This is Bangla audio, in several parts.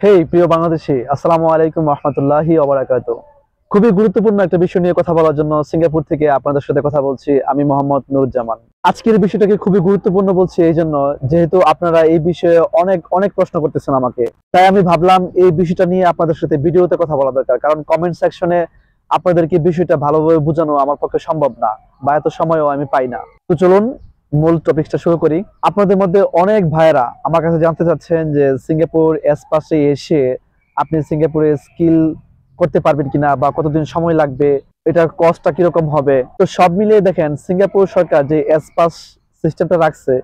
হেই প্রিয় বাংলাদেশী, আসসালামু আলাইকুম রহমতুল্লাহি ওয়া বারাকাতুহু। খুবই গুরুত্বপূর্ণ একটা বিষয় নিয়ে কথা বলার জন্য সিঙ্গাপুর থেকে আপনাদের সাথে কথা বলছি আমি মোহাম্মদ নুরুজ্জামান। আজকের বিষয়টাকে খুবই গুরুত্বপূর্ণ বলছি এই জন্য, যেহেতু আপনারা এই বিষয়ে অনেক অনেক প্রশ্ন করতেছেন আমাকে, তাই আমি ভাবলাম এই বিষয়টা নিয়ে আপনাদের সাথে ভিডিওতে কথা বলা দরকার। কারণ কমেন্ট সেকশনে আপনাদেরকে বিষয়টা ভালোভাবে বোঝানো আমার পক্ষে সম্ভব না, বা এত সময়ও আমি পাই না। তো চলুন মূল টপিকটা শুরু করি। আপনাদের মধ্যে অনেক ভাইয়েরা আমার কাছে জানতে চাচ্ছেন যে সিঙ্গাপুর এসপাসে এসে আপনি সিঙ্গাপুরে স্কিল করতে পারবেন কিনা, বা কতদিন সময় লাগবে, এটার কস্টটা কিরকম হবে। তো সব মিলিয়ে দেখেন, সিঙ্গাপুর সরকার যে এসপাস সিস্টেমটা রাখছে,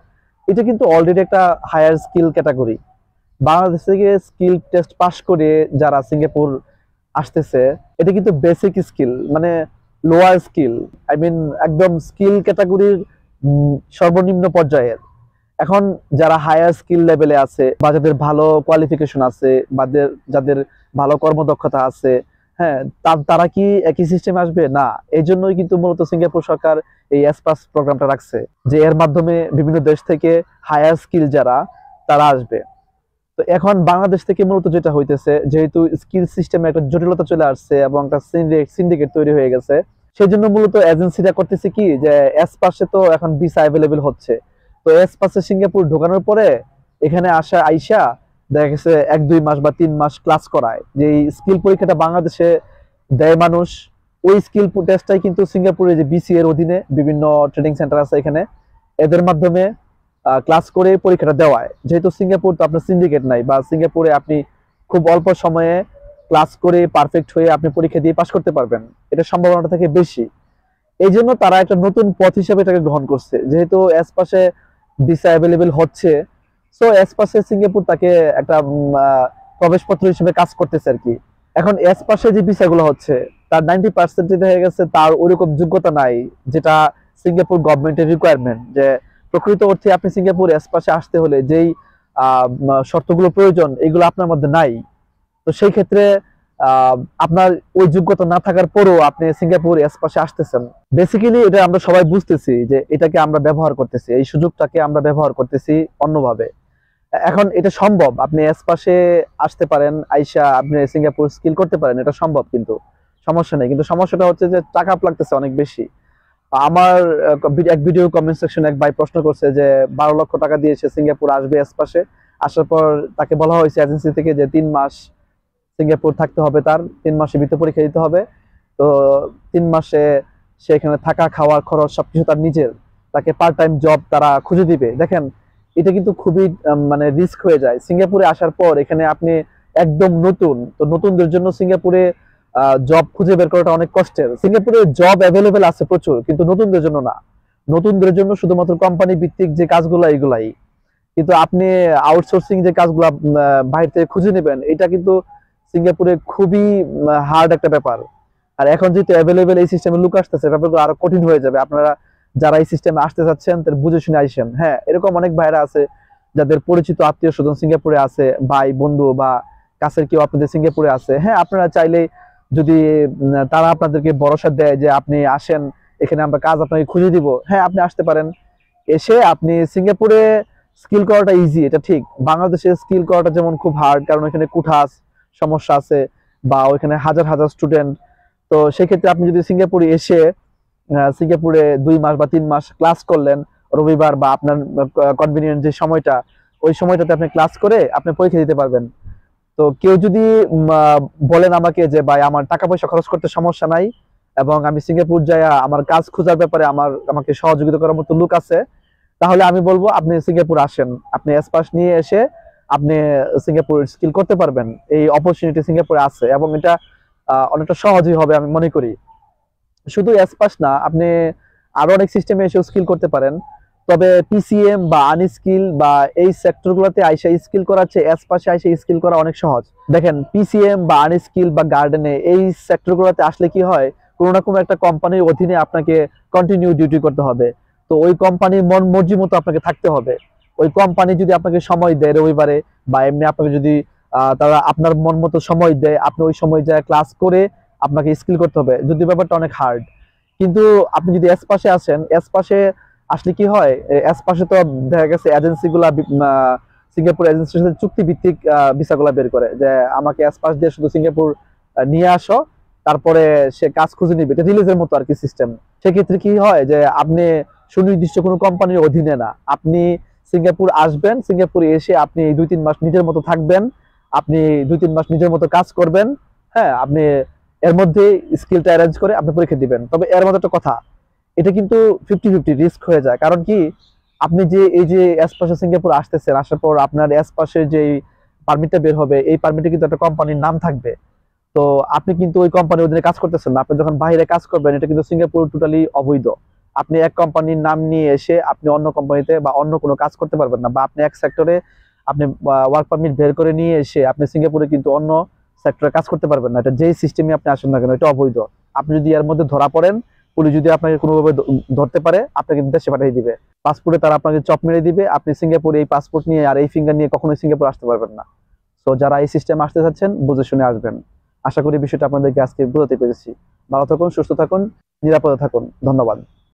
এটা কিন্তু অলরেডি একটা হায়ার স্কিল ক্যাটাগরি। বাংলাদেশ থেকে স্কিল টেস্ট পাস করে যারা সিঙ্গাপুর আসতেছে, এটা কিন্তু বেসিক স্কিল, মানে লোয়ার স্কিল, আই মিন একদম স্কিল ক্যাটাগরির সর্বনিম্ন পর্যায়ের। এখন যারা হায়ার স্কিল লেভেলে আছে, বা যাদের ভালো কোয়ালিফিকেশন আছে, বা যাদের ভালো কর্মদক্ষতা আছে, হ্যাঁ, তারা কি একই সিস্টেমে আসবে না? এই জন্যই কিন্তু মূলত সিঙ্গাপুর সরকার এই এসপাস প্রোগ্রামটা রাখছে, যে এর মাধ্যমে বিভিন্ন দেশ থেকে হায়ার স্কিল যারা, তারা আসবে। তো এখন বাংলাদেশ থেকে মূলত যেটা হইতেছে, যেহেতু স্কিল সিস্টেমে একটা জটিলতা চলে আসছে এবং একটা সিন্ডিকেট তৈরি হয়ে গেছে, সেই জন্য মূলত এজেন্সিটা করতেছে কি, যে এস পাশে তো এখন ভিসা অ্যাভেলেবেল হচ্ছে। তো এস পাশে সিঙ্গাপুর ঢোকানোর পরে এখানে আইসা দেখা গেছে 1-2 মাস বা 3 মাস ক্লাস করায়। যে স্কিল পরীক্ষাটা বাংলাদেশে দেয় মানুষ, ওই স্কিল টেস্টটাই কিন্তু সিঙ্গাপুরে যে বিসি এর অধীনে বিভিন্ন ট্রেনিং সেন্টার আছে এখানে, এদের মাধ্যমে ক্লাস করে পরীক্ষাটা দেওয়ায়। যেহেতু সিঙ্গাপুর তো আপনার সিন্ডিকেট নাই, বা সিঙ্গাপুরে আপনি খুব অল্প সময়ে ক্লাস করে পারফেক্ট হয়ে আপনি পরীক্ষা দিয়ে পাশ করতে পারবেন, এটা সম্ভাবনাটা থেকে বেশি। এই জন্য তারা একটা নতুন পথ হিসেবে এটাকে গ্রহণ করছে। যেহেতু এস পাশে ভিসা অ্যাভেলেবেল হচ্ছে, সো এস পাশে সিঙ্গাপুর তাকে একটা প্রবেশপত্র হিসেবে কাজ করতেছে আর কি। এখন এস পাশে যে ভিসাগুলো হচ্ছে, তার 90% যেটা হয়ে গেছে, তার ওইরকম যোগ্যতা নাই, যেটা সিঙ্গাপুর গভর্নমেন্টের রিকোয়ারমেন্ট। যে প্রকৃত অর্থে আপনি সিঙ্গাপুর এস পাশে আসতে হলে যেই শর্তগুলো প্রয়োজন, এগুলো আপনার মধ্যে নাই। তো সেই ক্ষেত্রে আপনার ওই যোগ্যতা না থাকার পরও আপনি সিঙ্গাপুর এস পাশে আসতেছেন। বেসিক্যালি এটা আমরা সবাই বুঝতেছি যে এটাকে আমরা ব্যবহার করতেছি, এই সুযোগটাকে আমরা ব্যবহার করতেছি অন্যভাবে। এখন এটা সম্ভব, আপনি এস পাশে আসতে পারেন, আইসা আপনি সিঙ্গাপুর স্কিল করতে পারেন, এটা সম্ভব, কিন্তু সমস্যা নেই। কিন্তু সমস্যাটা হচ্ছে যে টাকা লাগতেছে অনেক বেশি। আমার এক ভিডিও কমেন্ট সেকশনে এক ভাই প্রশ্ন করছে যে 12 লক্ষ টাকা দিয়ে সে সিঙ্গাপুর আসবে এস পাশে। আসার পর তাকে বলা হয়েছে এজেন্সি থেকে যে 3 মাস সিঙ্গাপুর থাকতে হবে, তার 3 মাসের ভিতরে পরীক্ষা দিতে হবে। তো 3 মাসে সে এখানে থাকা খাওয়ার খরচ সবকিছু তার নিজের। তাকে পার্ট টাইম জব তারা খুঁজে দিবে। দেখেন, এটা কিন্তু খুবই মানে রিস্ক হয়ে যায়। সিঙ্গাপুরে আসার পর এখানে আপনি একদম নতুন, তো নতুনদের জন্য সিঙ্গাপুরে জব খুঁজে বের করাটা অনেক কষ্টের। সিঙ্গাপুরে জব অ্যাভেলেবেল আছে প্রচুর, কিন্তু নতুনদের জন্য না। নতুনদের জন্য শুধুমাত্র কোম্পানি ভিত্তিক যে কাজগুলো, এগুলাই। কিন্তু আপনি আউটসোর্সিং যে কাজগুলো বাইরে থেকে খুঁজে নেবেন, এটা কিন্তু সিঙ্গাপুরে খুবই হার্ড একটা ব্যাপার। আর এখন যেহেতু অ্যাভেলেবেল এই সিস্টেমে লোক আসতেছে, ব্যাপারগুলো আরো কঠিন হয়ে যাবে। আপনারা যারা এই সিস্টেমে আসতে চাচ্ছেন, তাদের বুঝে শুনে আইসেন। হ্যাঁ, এরকম অনেক ভাইরা আছে যাদের পরিচিত আত্মীয় স্বজন সিঙ্গাপুরে আছে, ভাই বন্ধু বা কাছের কেউ আপনাদের সিঙ্গাপুরে আছে। হ্যাঁ, আপনারা চাইলে যদি তারা আপনাদেরকে ভরসা দেয় যে আপনি আসেন, এখানে আমরা কাজ আপনাকে খুঁজে দিব, হ্যাঁ, আপনি আসতে পারেন। এসে আপনি সিঙ্গাপুরে স্কিল করাটা ইজি, এটা ঠিক। বাংলাদেশে স্কিল করাটা যেমন খুব হার্ড, কারণ এখানে কুঠাস সমস্যা আছে, বা ওইখানে হাজার হাজার স্টুডেন্ট। তো সেক্ষেত্রে আপনি যদি সিঙ্গাপুরে এসে সিঙ্গাপুরে 2 মাস বা 3 মাস ক্লাস করলেন, রবিবার বা আপনার কনভিনিয়েন্ট যে সময়টা, ওই সময়টাতে আপনি ক্লাস করে আপনি পরীক্ষা দিতে পারবেন। তো কেউ যদি বলেন আমাকে যে ভাই আমার টাকা পয়সা খরচ করতে সমস্যা নাই, এবং আমি সিঙ্গাপুর যাই আমার কাজ খোঁজার ব্যাপারে আমাকে সহযোগিতা করার মতো লোক আছে, তাহলে আমি বলবো আপনি সিঙ্গাপুর আসেন। আপনি এসপাস নিয়ে এসে আপনি সিঙ্গাপুর স্কিল করতে পারবেন। এই অপরচুনিটি সিঙ্গাপুরে আছে, এবং এটা অনেকটা সহজই হবে আমি মনে করি। শুধু এসপাস না, আপনি আরো অনেক সিস্টেমে এসে স্কিল করতে পারেন। তবে পিসিএম বা আনস্কিল বা এই সেক্টরগুলোতে আইসা স্কিল করা হচ্ছে এসপাসে আইসা স্কিল করা অনেক সহজ। দেখেন, পিসিএম বা আনস্কিল বা গার্ডেনে এই সেক্টরগুলোতে আসলে কি হয়, কোনো না কোনো একটা কোম্পানির অধীনে আপনাকে কন্টিনিউ ডিউটি করতে হবে। তো ওই কোম্পানির মন মর্জি মতো আপনাকে থাকতে হবে। ওই কোম্পানি যদি আপনাকে সময় দেয় রবিবারে, বা এমনি আপনাকে যদি তারা আপনার মন মতো সময় দেয়, আপনি ওই সময় যায় ক্লাস করে আপনাকে স্কিল করতে হবে, যদি ব্যাপারটা অনেক হার্ড। কিন্তু আপনি যদি এস পাশে আসেন, এস পাশে আসলে কি হয়, এস পাশে তো দেখা গেছে এজেন্সি গুলা সিঙ্গাপুর এজেন্সির সাথে চুক্তি ভিত্তিক ভিসাগুলো বের করে, যে আমাকে এস পাস দিয়ে শুধু সিঙ্গাপুর নিয়ে আসো, তারপরে সে কাজ খুঁজে নিবে। এটা রিলিজের মতো আর কি সিস্টেম। সেক্ষেত্রে কি হয় যে আপনি সুনির্দিষ্ট কোনো কোম্পানির অধীনে না, আপনি সিঙ্গাপুর আসবেন, সিঙ্গাপুরে এসে আপনি 2-3 মাস নিজের মতো থাকবেন, আপনি 2-3 মাস নিজের মতো কাজ করবেন। হ্যাঁ, আপনি এর মধ্যে স্কিলটা অ্যারেঞ্জ করে আপনি পরীক্ষা দিবেন। তবে এর মধ্যে একটা কথা, এটা কিন্তু 50-50 রিস্ক হয়ে যায়। কারণ কি, আপনি যে এই যে এস পাশে সিঙ্গাপুর আসতেছেন, আসার পর আপনার এস পাশে যে পারমিটটা বের হবে, এই পারমিটে কিন্তু একটা কোম্পানির নাম থাকবে। তো আপনি কিন্তু ওই কোম্পানির অধীনে কাজ করতেছেন না, আপনি যখন বাইরে কাজ করবেন, এটা কিন্তু সিঙ্গাপুর টোটালি অবৈধ। আপনি এক কোম্পানির নাম নিয়ে এসে আপনি অন্য কোম্পানিতে বা অন্য কোনো কাজ করতে পারবেন না, বা আপনি এক সেক্টরে আপনি ওয়ার্ক পারমিট বের করে নিয়ে এসে আপনি সিঙ্গাপুরে কিন্তু অন্য সেক্টরে কাজ করতে পারবেন না। এটা যেই সিস্টেমে আপনি আসেন না কেন, এটা অবৈধ। আপনি যদি এর মধ্যে ধরা পড়েন, পুলিশ যদি আপনাকে কোনোভাবে ধরতে পারে, আপনাকে কিন্তু দেশে পাঠিয়ে দিবে। পাসপোর্টে তারা আপনাকে চপ মেরে দিবে, আপনি সিঙ্গাপুরে এই পাসপোর্ট নিয়ে আর এই ফিঙ্গার নিয়ে কখনোই সিঙ্গাপুর আসতে পারবেন না। তো যারা এই সিস্টেম আসতে চাচ্ছেন, বুঝে শুনে আসবেন। আশা করি বিষয়টা আপনাদেরকে আজকে বোঝাতে পেরেছি। ভালো থাকুন, সুস্থ থাকুন, নিরাপদে থাকুন। ধন্যবাদ।